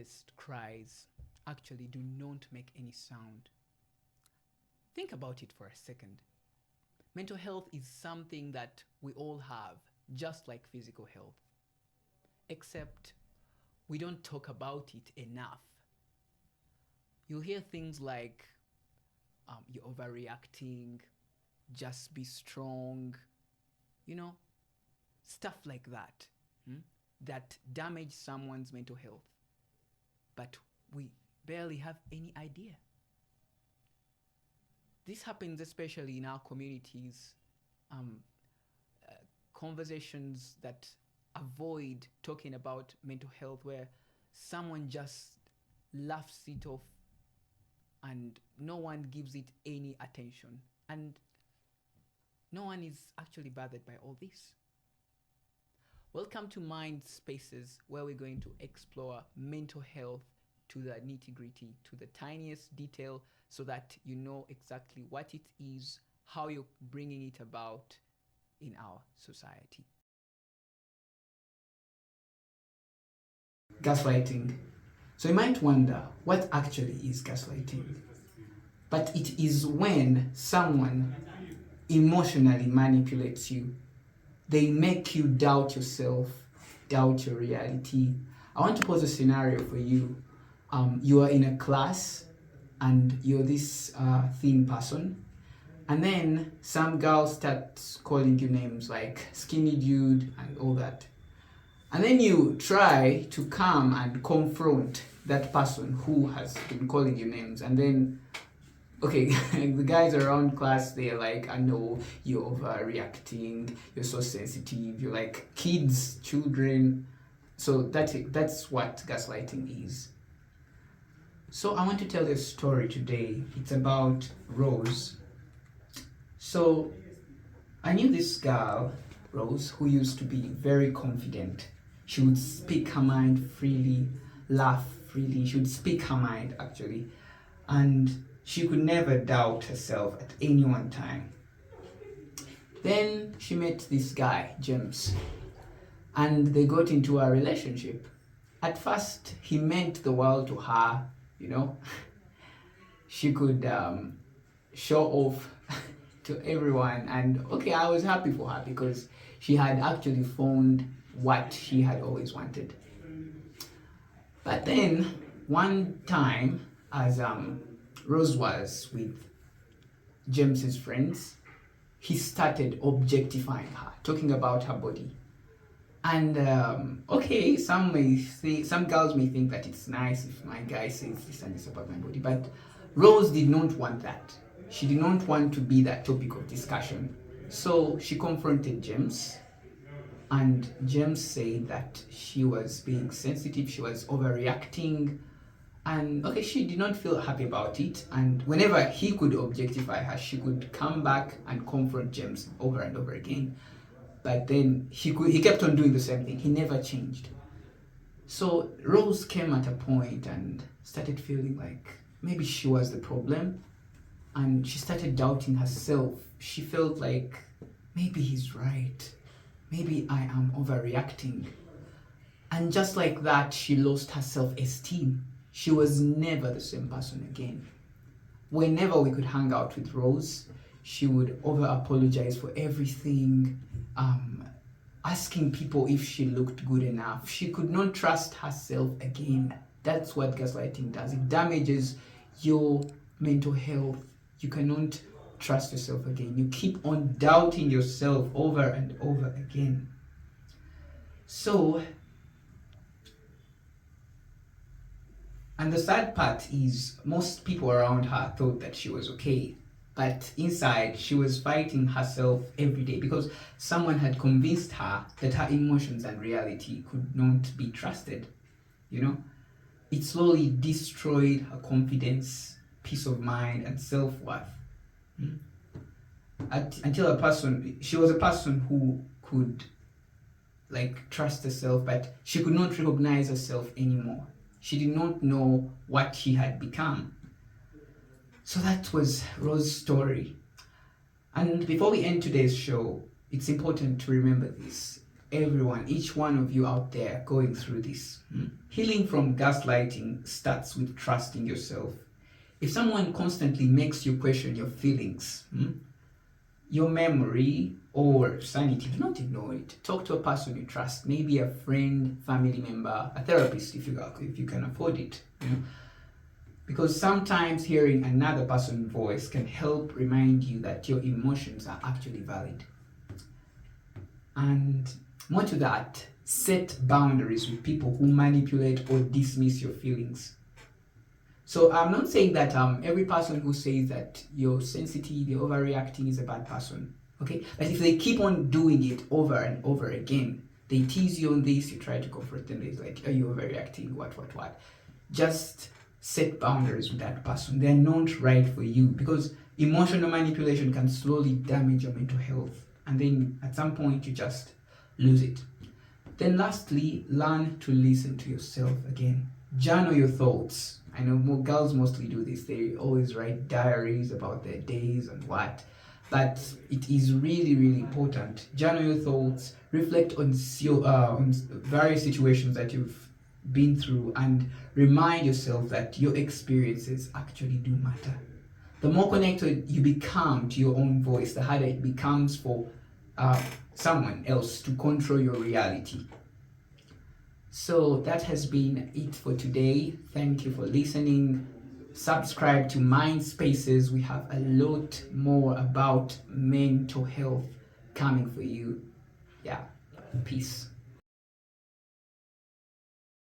loudest cries actually do not make any sound. Think about it for a second. Mental health is something that we all have, just like physical health, except we don't talk about it enough. You'll hear things like you're overreacting, just be strong, you know, stuff like that, that damage someone's mental health. But we barely have any idea. This happens especially in our communities, conversations that avoid talking about mental health, where someone just laughs it off and no one gives it any attention. And no one is actually bothered by all this. Welcome to Mind Spaces, where we're going to explore mental health to the nitty-gritty, to the tiniest detail, so that you know exactly what it is, how you're bringing it about in our society. Gaslighting. So you might wonder, what actually is gaslighting? But it is when someone emotionally manipulates you. They make you doubt yourself, doubt your reality. I want to pose a scenario for you. You are in a class and you're this thin person, and then some girl starts calling you names like skinny dude and all that. And then you try to come and confront that person who has been calling you names. And then, okay, the guys around class, they're like, I know you're overreacting, you're so sensitive, you're like kids, children. So that's what gaslighting is. So I want to tell you a story today. It's about Rose. So I knew this girl, Rose, who used to be very confident. She would speak her mind freely, laugh freely. She would speak her mind, actually. And she could never doubt herself at any one time. Then she met this guy, James, and they got into a relationship. At first, he meant the world to her, you know. She could show off to everyone, and okay, I was happy for her because she had actually found what she had always wanted. But then one time, as Rose was with James's friends, he started objectifying her, talking about her body. And okay, some girls may think that it's nice if my guy says this and this about my body, but Rose did not want that. She did not want to be that topic of discussion. So she confronted James, and James said that she was being sensitive, she was overreacting, and okay, she did not feel happy about it. And whenever he could objectify her, she could come back and confront James over and over again. But then he kept on doing the same thing. He never changed. So Rose came at a point and started feeling like maybe she was the problem, and she started doubting herself. She felt like maybe he's right. Maybe I am overreacting. And just like that, she lost her self-esteem. She was never the same person again. Whenever we could hang out with Rose, she would over-apologize for everything, asking people if she looked good enough. She could not trust herself again. That's what gaslighting does. It damages your mental health. You cannot trust yourself again. You keep on doubting yourself over and over again. So, and the sad part is most people around her thought that she was okay. But inside, she was fighting herself every day because someone had convinced her that her emotions and reality could not be trusted. You know, it slowly destroyed her confidence, peace of mind, and self-worth. Until she was a person who could trust herself, but she could not recognize herself anymore. She did not know what she had become. So that was Rose's story. And before we end today's show, it's important to remember this. everyone, each one of you out there going through this. Healing from gaslighting starts with trusting yourself. If someone constantly makes you question your feelings, your memory or sanity, do not ignore it. Talk to a person you trust, maybe a friend, family member, a therapist if you can afford it. Because sometimes hearing another person's voice can help remind you that your emotions are actually valid. And more to that, set boundaries with people who manipulate or dismiss your feelings. So I'm not saying that every person who says that you're sensitive, you're overreacting is a bad person, okay? But if they keep on doing it over and over again, they tease you on this, you try to comfort them, it's like, are you overreacting, what? Just set boundaries with that person. They're not right for you, because emotional manipulation can slowly damage your mental health, and then at some point you just lose it. Then lastly, learn to listen to yourself again. Journal your thoughts. I know girls mostly do this. They always write diaries about their days and what. But it is really, really important. Journal your thoughts. Reflect on various situations that you've been through, and remind yourself that your experiences actually do matter. The more connected you become to your own voice, the harder it becomes for someone else to control your reality. So that has been it for today. Thank you for listening. Subscribe to Mind Spaces. We have a lot more about mental health coming for you. Yeah, peace.